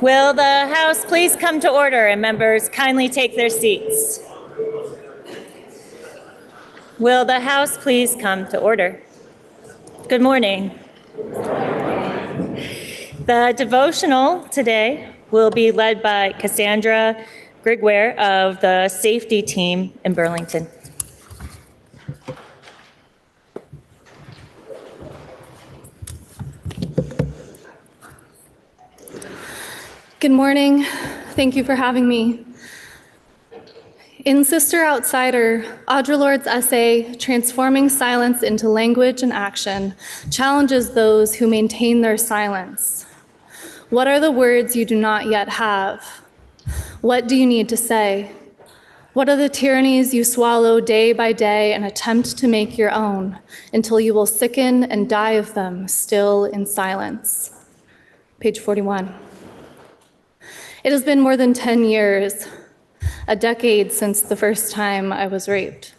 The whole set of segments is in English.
Will the House please come to order and members kindly take their seats? Will the House please come to order? Good morning. The devotional today will be led by Cassandra Grigware of the safety team in Burlington. Good morning. Thank you for having me. In Sister Outsider, Audre Lorde's essay, Transforming Silence into Language and Action, challenges those who maintain their silence. What are the words you do not yet have? What do you need to say? What are the tyrannies you swallow day by day and attempt to make your own until you will sicken and die of them still in silence? Page 41. It has been more than 10 years, a decade since the first time I was raped.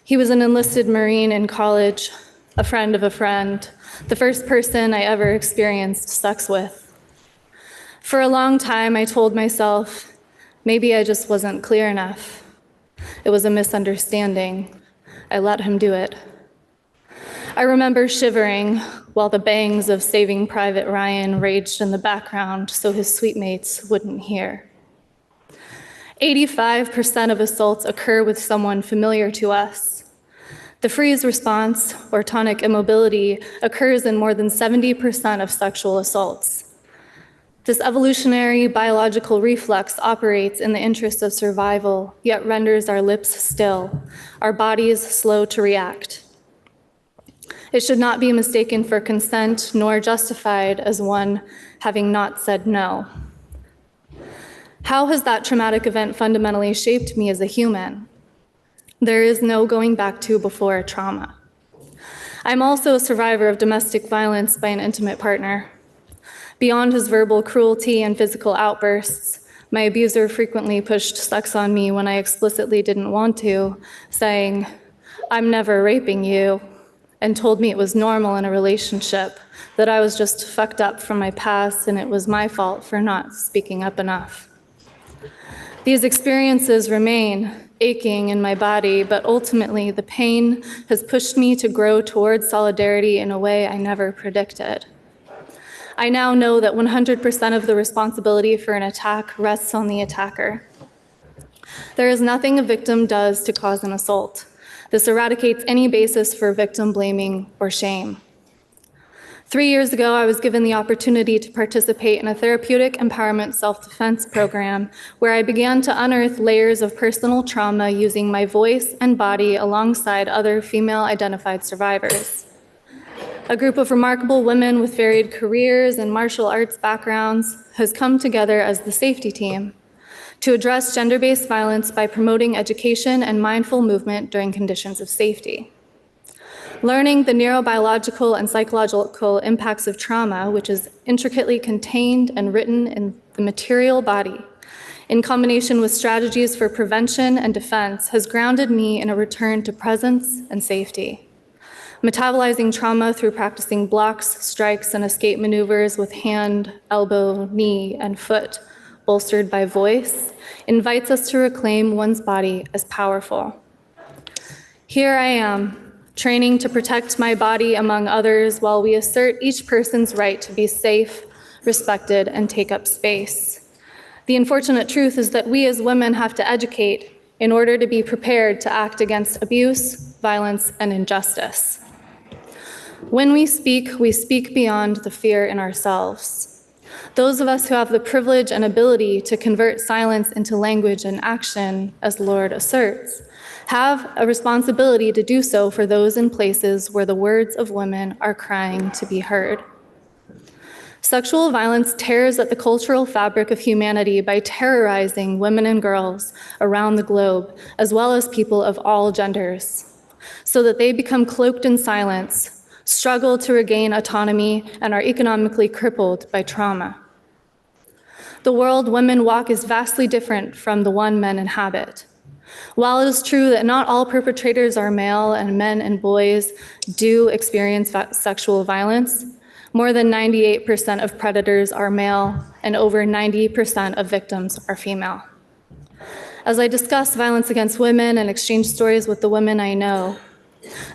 He was an enlisted Marine in college, a friend of a friend, the first person I ever experienced sex with. For a long time, I told myself, maybe I just wasn't clear enough. It was a misunderstanding. I let him do it. I remember shivering while the bangs of Saving Private Ryan raged in the background so his suite mates wouldn't hear. 85% of assaults occur with someone familiar to us. The freeze response, or tonic immobility, occurs in more than 70% of sexual assaults. This evolutionary biological reflex operates in the interest of survival, yet renders our lips still, our bodies slow to react. It should not be mistaken for consent, nor justified as one having not said no. How has that traumatic event fundamentally shaped me as a human? There is no going back to before trauma. I'm also a survivor of domestic violence by an intimate partner. Beyond his verbal cruelty and physical outbursts, my abuser frequently pushed sex on me when I explicitly didn't want to, saying, "I'm never raping you," and told me it was normal in a relationship, that I was just fucked up from my past and it was my fault for not speaking up enough. These experiences remain aching in my body, but ultimately the pain has pushed me to grow towards solidarity in a way I never predicted. I now know that 100% of the responsibility for an attack rests on the attacker. There is nothing a victim does to cause an assault. This eradicates any basis for victim blaming or shame. 3 years ago, I was given the opportunity to participate in a therapeutic empowerment self-defense program where I began to unearth layers of personal trauma using my voice and body alongside other female-identified survivors. A group of remarkable women with varied careers and martial arts backgrounds has come together as the safety team to address gender-based violence by promoting education and mindful movement during conditions of safety. Learning the neurobiological and psychological impacts of trauma, which is intricately contained and written in the material body, in combination with strategies for prevention and defense, has grounded me in a return to presence and safety. Metabolizing trauma through practicing blocks, strikes, and escape maneuvers with hand, elbow, knee, and foot, bolstered by voice, invites us to reclaim one's body as powerful. Here I am, training to protect my body among others while we assert each person's right to be safe, respected, and take up space. The unfortunate truth is that we as women have to educate in order to be prepared to act against abuse, violence, and injustice. When we speak beyond the fear in ourselves. Those of us who have the privilege and ability to convert silence into language and action, as Lorde asserts, have a responsibility to do so for those in places where the words of women are crying to be heard. Sexual violence tears at the cultural fabric of humanity by terrorizing women and girls around the globe, as well as people of all genders, so that they become cloaked in silence, struggle to regain autonomy, and are economically crippled by trauma. The world women walk is vastly different from the one men inhabit. While it is true that not all perpetrators are male and men and boys do experience sexual violence, more than 98% of predators are male and over 90% of victims are female. As I discuss violence against women and exchange stories with the women I know,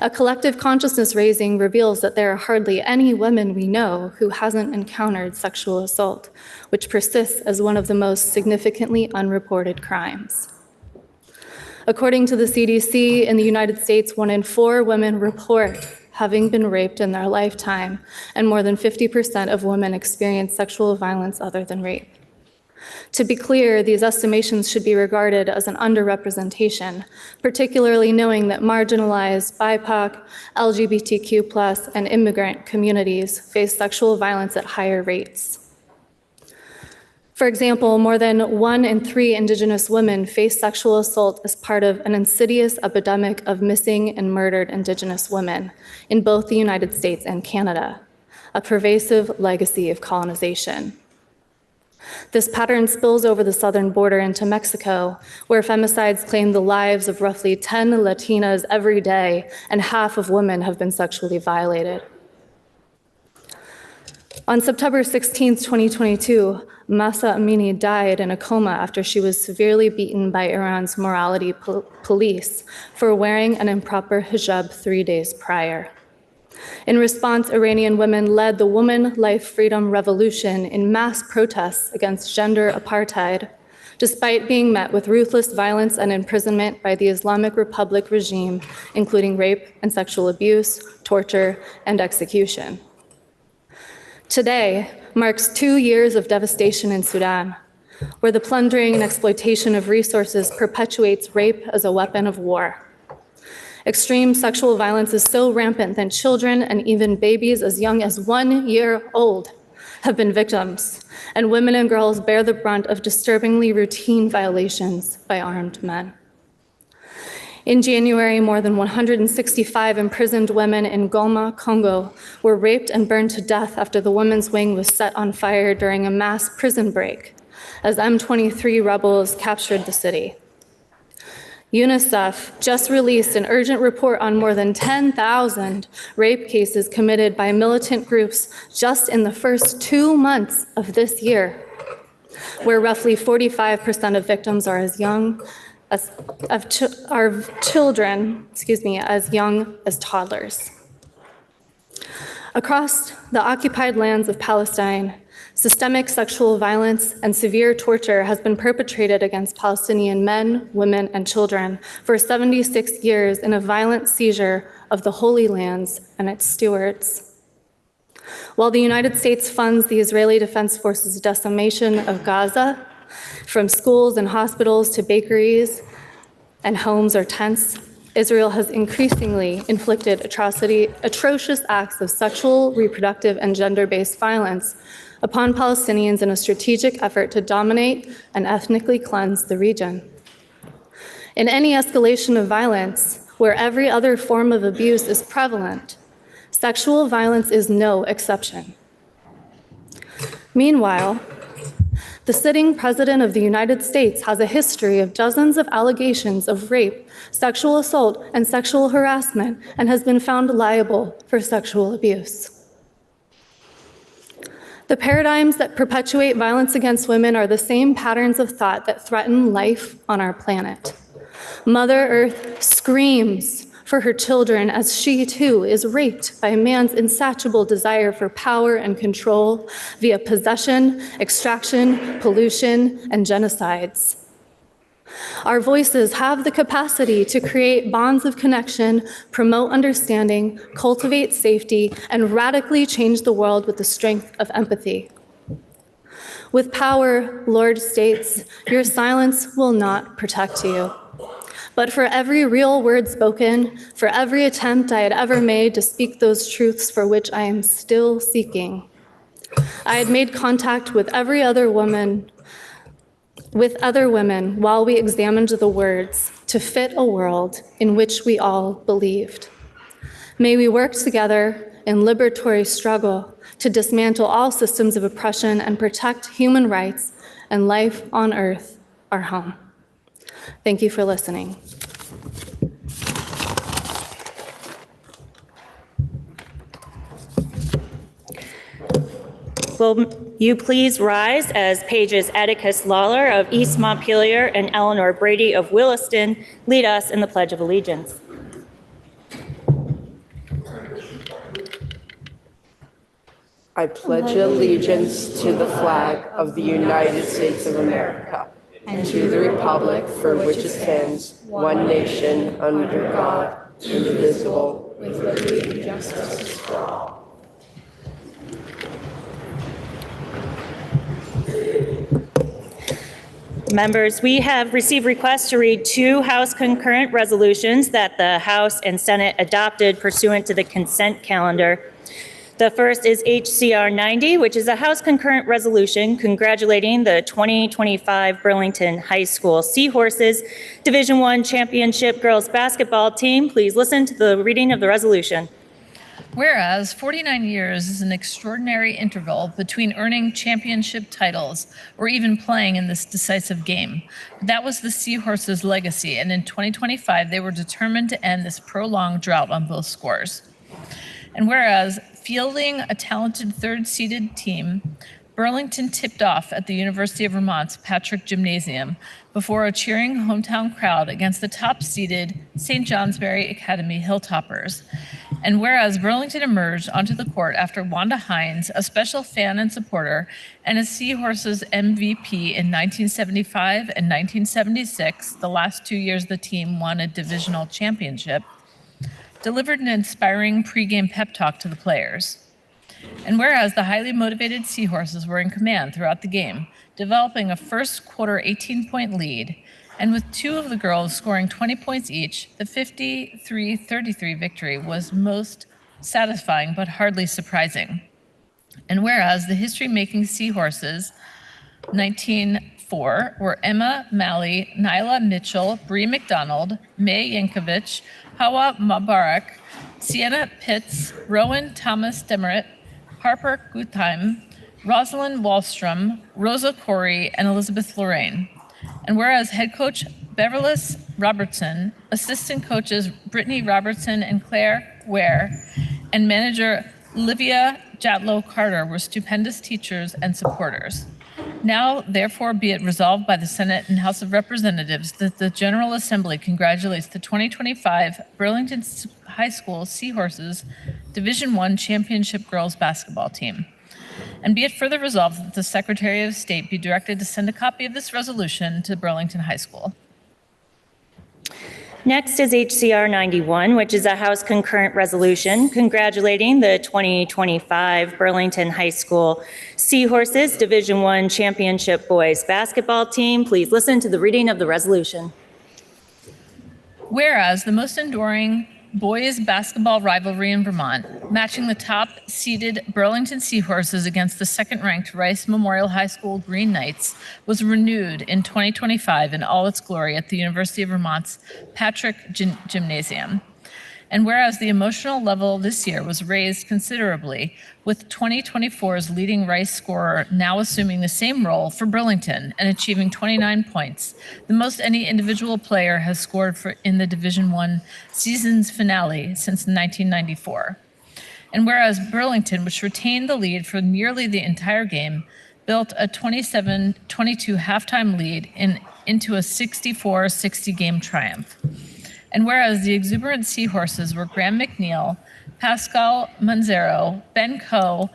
a collective consciousness raising reveals that there are hardly any women we know who hasn't encountered sexual assault, which persists as one of the most significantly unreported crimes. According to the CDC, in the United States, 1 in 4 women report having been raped in their lifetime, and more than 50% of women experience sexual violence other than rape. To be clear, these estimations should be regarded as an underrepresentation, particularly knowing that marginalized BIPOC, LGBTQ+, and immigrant communities face sexual violence at higher rates. For example, more than 1 in 3 Indigenous women face sexual assault as part of an insidious epidemic of missing and murdered Indigenous women in both the United States and Canada, a pervasive legacy of colonization. This pattern spills over the southern border into Mexico, where femicides claim the lives of roughly 10 Latinas every day, and half of women have been sexually violated. On September 16, 2022, Mahsa Amini died in a coma after she was severely beaten by Iran's morality police for wearing an improper hijab 3 days prior. In response, Iranian women led the Woman Life Freedom Revolution in mass protests against gender apartheid, despite being met with ruthless violence and imprisonment by the Islamic Republic regime, including rape and sexual abuse, torture, and execution. Today marks 2 years of devastation in Sudan, where the plundering and exploitation of resources perpetuates rape as a weapon of war. Extreme sexual violence is so rampant that children and even babies as young as 1 year old have been victims, and women and girls bear the brunt of disturbingly routine violations by armed men. In January, more than 165 imprisoned women in Goma, Congo, were raped and burned to death after the women's wing was set on fire during a mass prison break, as M23 rebels captured the city. UNICEF just released an urgent report on more than 10,000 rape cases committed by militant groups just in the first 2 months of this year, where roughly 45% of victims are as young as children, as young as toddlers. Across the occupied lands of Palestine, systemic sexual violence and severe torture has been perpetrated against Palestinian men, women, and children for 76 years in a violent seizure of the Holy Lands and its stewards. While the United States funds the Israeli Defense Forces' decimation of Gaza, from schools and hospitals to bakeries and homes or tents, Israel has increasingly inflicted atrocious acts of sexual, reproductive, and gender-based violence upon Palestinians in a strategic effort to dominate and ethnically cleanse the region. In any escalation of violence, where every other form of abuse is prevalent, sexual violence is no exception. Meanwhile, the sitting president of the United States has a history of dozens of allegations of rape, sexual assault, and sexual harassment, and has been found liable for sexual abuse. The paradigms that perpetuate violence against women are the same patterns of thought that threaten life on our planet. Mother Earth screams for her children as she too is raped by man's insatiable desire for power and control via possession, extraction, pollution, and genocides. Our voices have the capacity to create bonds of connection, promote understanding, cultivate safety, and radically change the world with the strength of empathy. With power, Lord states, your silence will not protect you. But for every real word spoken, for every attempt I had ever made to speak those truths for which I am still seeking, I had made contact with other women while we examined the words to fit a world in which we all believed. May we work together in liberatory struggle to dismantle all systems of oppression and protect human rights and life on earth, our home. Thank you for listening. Will you please rise as Pages Atticus Lawler of East Montpelier and Eleanor Brady of Williston lead us in the Pledge of Allegiance. I pledge allegiance to the flag of the United States of America and to the republic for which it stands, one nation, under God, indivisible, with liberty and justice for all. Members, we have received requests to read two House concurrent resolutions that the House and Senate adopted pursuant to the consent calendar. The first is HCR 90, which is a House concurrent resolution congratulating the 2025 Burlington High School Seahorses Division I Championship Girls Basketball Team. Please listen to the reading of the resolution. Whereas 49 years is an extraordinary interval between earning championship titles or even playing in this decisive game. That was the Seahorses' legacy, and in 2025, they were determined to end this prolonged drought on both scores. And whereas fielding a talented third-seeded team, Burlington tipped off at the University of Vermont's Patrick Gymnasium before a cheering hometown crowd against the top-seeded St. Johnsbury Academy Hilltoppers. And whereas Burlington emerged onto the court after Wanda Hines, a special fan and supporter, and a Seahorses MVP in 1975 and 1976, the last 2 years the team won a divisional championship, delivered an inspiring pregame pep talk to the players. And whereas the highly motivated Seahorses were in command throughout the game, developing a first quarter 18-point lead, and with two of the girls scoring 20 points each, the 53-33 victory was most satisfying but hardly surprising. And whereas the history-making Seahorses 1904 were Emma Malley, Nyla Mitchell, Bree McDonald, May Yankovic, Hawa Mubarak, Sienna Pitts, Rowan Thomas Demerit, Harper Gutheim, Rosalind Wallstrom, Rosa Corey, and Elizabeth Lorraine. And whereas head coach Beverlis Robertson, assistant coaches Brittany Robertson and Claire Ware, and manager Livia Jatlow Carter were stupendous teachers and supporters. Now, therefore, be it resolved by the Senate and House of Representatives that the General Assembly congratulates the 2025 Burlington High School Seahorses Division I Championship Girls Basketball Team. And be it further resolved that the Secretary of State be directed to send a copy of this resolution to Burlington High School. Next is HCR 91, which is a House concurrent resolution congratulating the 2025 Burlington High School Seahorses Division I Championship Boys Basketball Team. Please listen to the reading of the resolution. Whereas the most enduring boys basketball rivalry in Vermont, matching the top-seeded Burlington Seahorses against the second-ranked Rice Memorial High School Green Knights, was renewed in 2025 in all its glory at the University of Vermont's Patrick Gymnasium. And whereas the emotional level this year was raised considerably, with 2024's leading Rice scorer now assuming the same role for Burlington and achieving 29 points, the most any individual player has scored in the Division I season's finale since 1994. And whereas Burlington, which retained the lead for nearly the entire game, built a 27-22 halftime lead into a 64-60 game triumph. And whereas the exuberant Seahorses were Graham McNeil, Pascal Manzero, Ben Coe,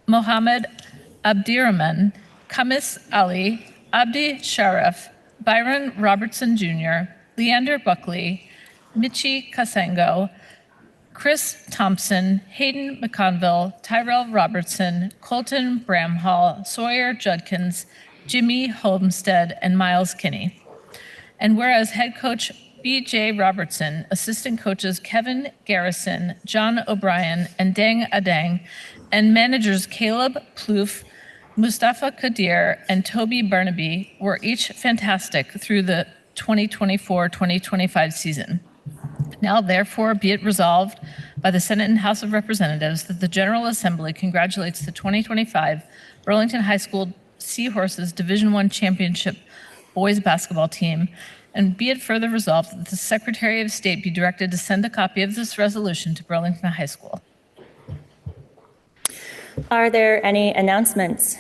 Mohammed Abdirahman, Kamis Ali, Abdi Sharaf, Byron Robertson Jr., Leander Buckley, Michi Kasango, Chris Thompson, Hayden McConville, Tyrell Robertson, Colton Bramhall, Sawyer Judkins, Jimmy Homestead, and Miles Kinney. And whereas head coach B.J. Robertson, assistant coaches Kevin Garrison, John O'Brien, and Deng Adang, and managers Caleb Plouffe, Mustafa Kadir, and Toby Barnaby were each fantastic through the 2024-2025 season. Now, therefore, be it resolved by the Senate and House of Representatives that the General Assembly congratulates the 2025 Burlington High School Seahorses Division I Championship Boys Basketball Team And be it further resolved that the Secretary of State be directed to send a copy of this resolution to Burlington High School. Are there any announcements?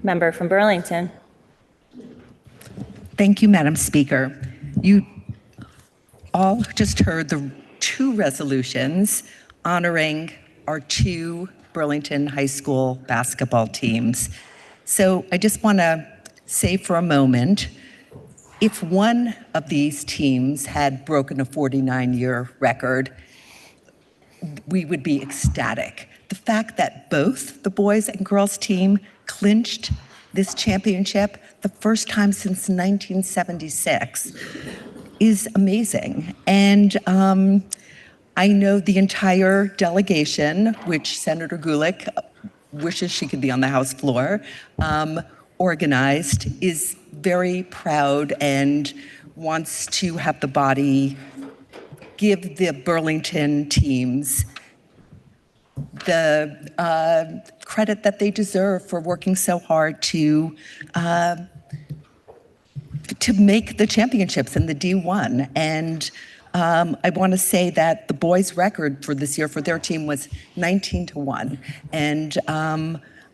Member from Burlington. Thank you, Madam Speaker. You all just heard the two resolutions honoring our two Burlington High School basketball teams. So I just want to say for a moment, if one of these teams had broken a 49-year record, we would be ecstatic. The fact that both the boys and girls team clinched this championship the first time since 1976 is amazing. And I know the entire delegation, which Senator Gulick wishes she could be on the House floor, organized, is very proud and wants to have the body give the Burlington teams the credit that they deserve for working so hard to make the championships in the D1. And I want to say that the boys' record for this year for their team was 19-1. And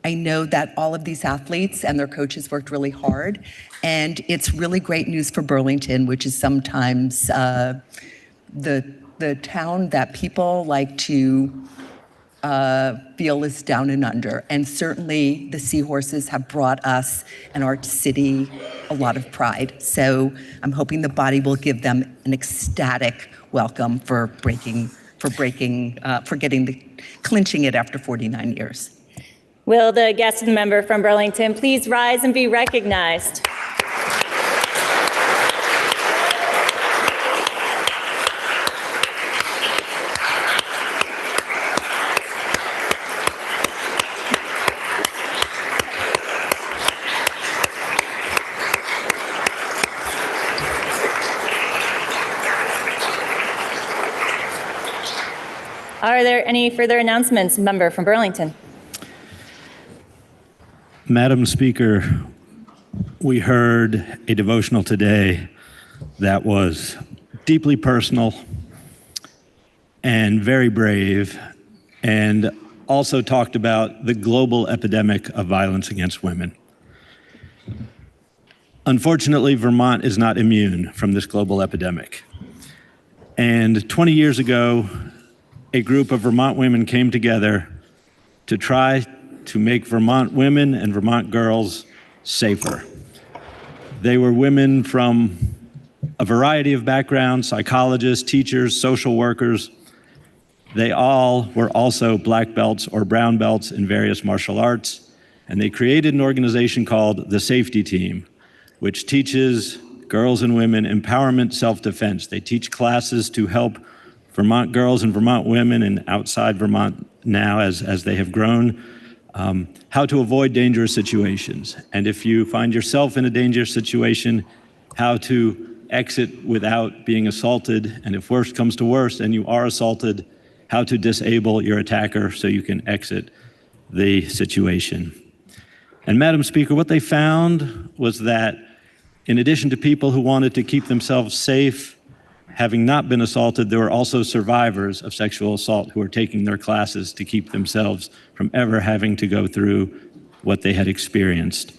I know that all of these athletes and their coaches worked really hard. And it's really great news for Burlington, which is sometimes the town that people like to feel is down and under. And certainly the Seahorses have brought us and our city a lot of pride. So I'm hoping the body will give them an ecstatic welcome for clinching it after 49 years. Will the guest member from Burlington please rise and be recognized? Are there any further announcements, member from Burlington? Madam Speaker, we heard a devotional today that was deeply personal and very brave, and also talked about the global epidemic of violence against women. Unfortunately, Vermont is not immune from this global epidemic. And 20 years ago, a group of Vermont women came together to try to make Vermont women and Vermont girls safer. They were women from a variety of backgrounds: psychologists, teachers, social workers. They all were also black belts or brown belts in various martial arts, and they created an organization called the Safety Team, which teaches girls and women empowerment, self-defense. They teach classes to help Vermont girls and Vermont women, and outside Vermont now as they have grown, how to avoid dangerous situations. And if you find yourself in a dangerous situation, how to exit without being assaulted. And if worst comes to worst and you are assaulted, how to disable your attacker so you can exit the situation. And Madam Speaker, what they found was that in addition to people who wanted to keep themselves safe, having not been assaulted, there were also survivors of sexual assault who were taking their classes to keep themselves from ever having to go through what they had experienced.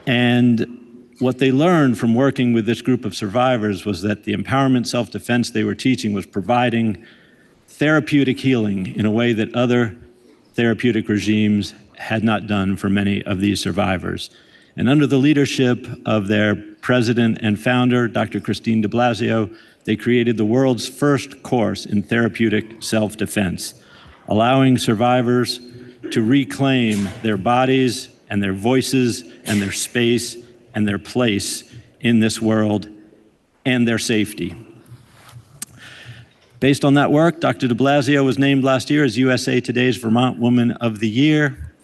And what they learned from working with this group of survivors was that the empowerment self-defense they were teaching was providing therapeutic healing in a way that other therapeutic regimes had not done for many of these survivors. And under the leadership of their president and founder, Dr. Christine de Blasio, they created the world's first course in therapeutic self-defense, allowing survivors to reclaim their bodies and their voices and their space and their place in this world and their safety. Based on that work, Dr. de Blasio was named last year as USA Today's Vermont Woman of the Year.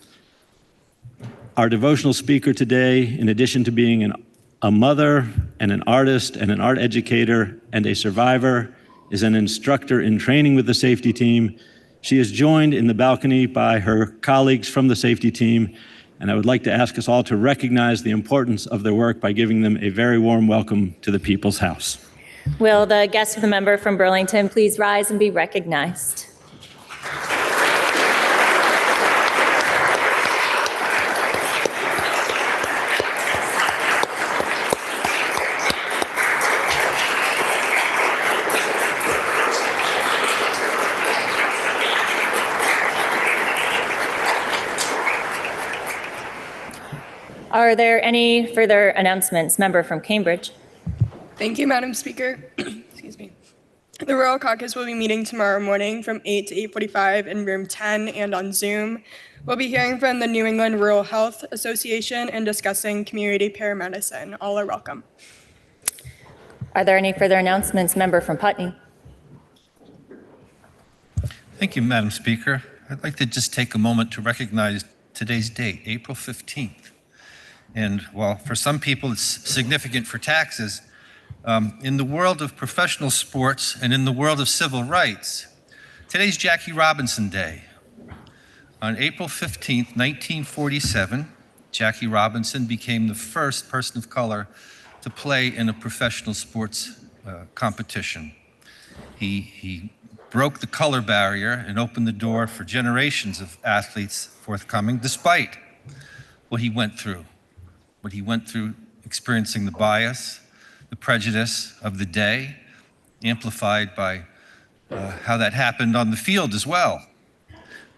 Our devotional speaker today, in addition to being a mother and an artist and an art educator and a survivor, is an instructor in training with the Safety Team. She is joined in the balcony by her colleagues from the Safety Team and I would like to ask us all to recognize the importance of their work by giving them a very warm welcome to the People's House. Will the guest of the member from Burlington please rise and be recognized? Are there any further announcements? Member from Cambridge. Thank you, Madam Speaker. Excuse me. The Rural Caucus will be meeting tomorrow morning from 8 to 8:45 in room 10 and on Zoom. We'll be hearing from the New England Rural Health Association and discussing community paramedicine. All are welcome. Are there any further announcements? Member from Putney. Thank you, Madam Speaker. I'd like to just take a moment to recognize today's date, April 15th. And while for some people it's significant for taxes, in the world of professional sports and in the world of civil rights, today's Jackie Robinson Day. On April 15th, 1947, Jackie Robinson became the first person of color to play in a professional sports competition. He broke the color barrier and opened the door for generations of athletes forthcoming, despite what he went through. What he went through experiencing the bias, the prejudice of the day, amplified by how that happened on the field as well.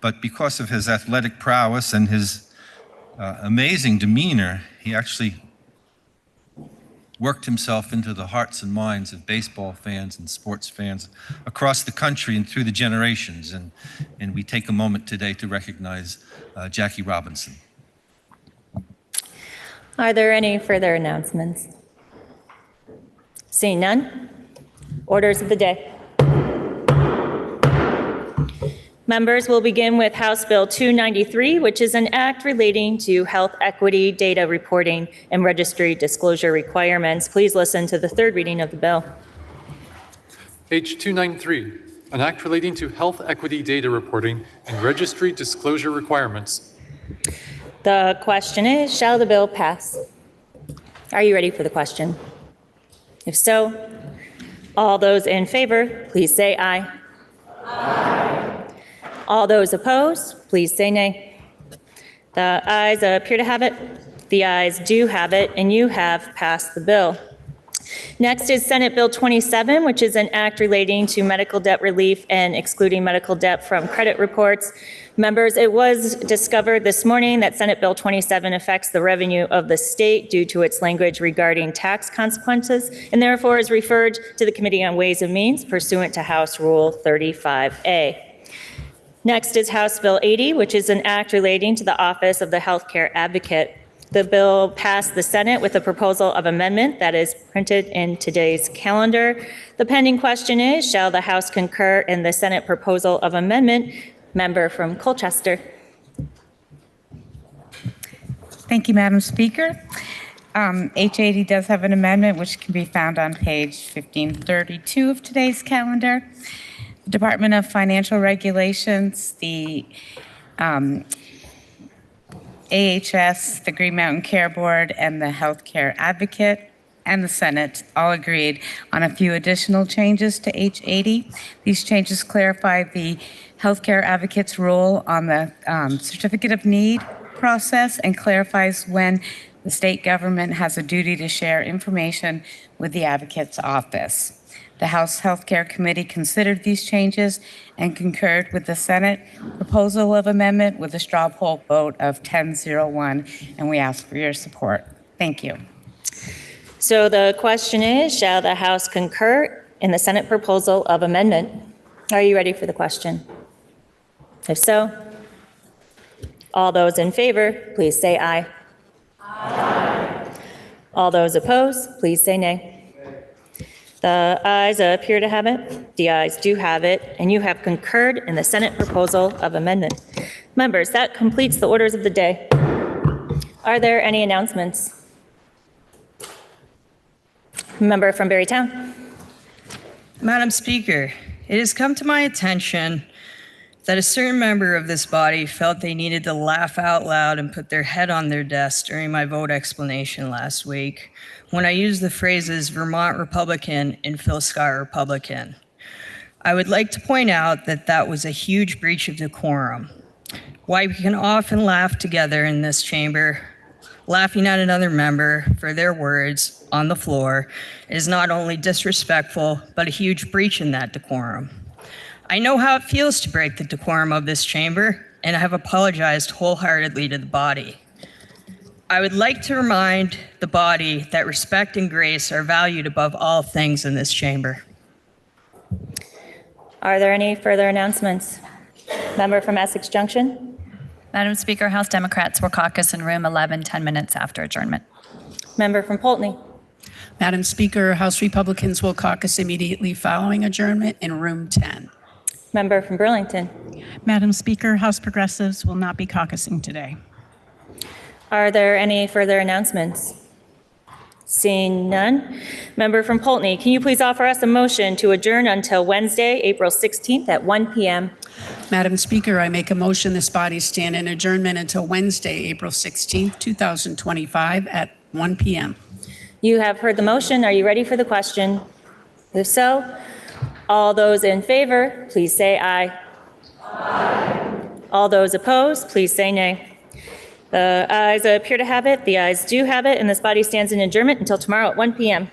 But because of his athletic prowess and his amazing demeanor, he actually worked himself into the hearts and minds of baseball fans and sports fans across the country and through the generations. And we take a moment today to recognize Jackie Robinson. Are there any further announcements? Seeing none, orders of the day. Members will begin with House Bill 293, which is an act relating to health equity data reporting and registry disclosure requirements. Please listen to the third reading of the bill. H 293, an act relating to health equity data reporting and registry disclosure requirements. The question is, shall the bill pass? Are you ready for the question? If so, all those in favor, please say aye. Aye. All those opposed, please say nay. The ayes appear to have it. The ayes do have it, and you have passed the bill. Next is Senate Bill 27, which is an act relating to medical debt relief and excluding medical debt from credit reports. Members, it was discovered this morning that Senate Bill 27 affects the revenue of the state due to its language regarding tax consequences, and therefore is referred to the Committee on Ways and Means pursuant to House Rule 35A. Next is House Bill 80, which is an act relating to the Office of the Healthcare Advocate. The bill passed the Senate with a proposal of amendment that is printed in today's calendar. The pending question is, shall the House concur in the Senate proposal of amendment? Member from Colchester. Thank you, Madam Speaker. H80 does have an amendment which can be found on page 1532 of today's calendar. The Department of Financial Regulations, the AHS, the Green Mountain Care Board, and the Healthcare Advocate, and the Senate all agreed on a few additional changes to H80. These changes clarify the Healthcare Advocate's role on the Certificate of Need process and clarifies when the state government has a duty to share information with the Advocate's office. The House Healthcare Committee considered these changes and concurred with the Senate proposal of amendment with a straw poll vote of 10-0-1, and we ask for your support. Thank you. So the question is, shall the House concur in the Senate proposal of amendment? Are you ready for the question? If so, all those in favor, please say aye. Aye. All those opposed, please say nay. The ayes appear to have it. The ayes do have it, and you have concurred in the Senate proposal of amendment. Members, that completes the orders of the day. Are there any announcements? Member from Barrytown. Madam Speaker, it has come to my attention that a certain member of this body felt they needed to laugh out loud and put their head on their desk during my vote explanation last week when I used the phrases Vermont Republican and Phil Scott Republican. I would like to point out that that was a huge breach of decorum. While we can often laugh together in this chamber, laughing at another member for their words on the floor is not only disrespectful, but a huge breach in that decorum. I know how it feels to break the decorum of this chamber, and I have apologized wholeheartedly to the body. I would like to remind the body that respect and grace are valued above all things in this chamber. Are there any further announcements? Member from Essex Junction? Madam Speaker, House Democrats will caucus in room 11, 10 minutes after adjournment. Member from Poultney? Madam Speaker, House Republicans will caucus immediately following adjournment in room 10. Member from Burlington? Madam Speaker, House Progressives will not be caucusing today. Are there any further announcements? Seeing none. Member from Poultney, can you please offer us a motion to adjourn until Wednesday, April 16th at 1 p.m.? Madam Speaker, I make a motion this body stand in adjournment until Wednesday, April 16th, 2025 at 1 p.m. You have heard the motion. Are you ready for the question? If so, all those in favor, please say aye. Aye. All those opposed, please say nay. The ayes appear to have it. The ayes do have it, and this body stands in adjournment until tomorrow at 1 p.m.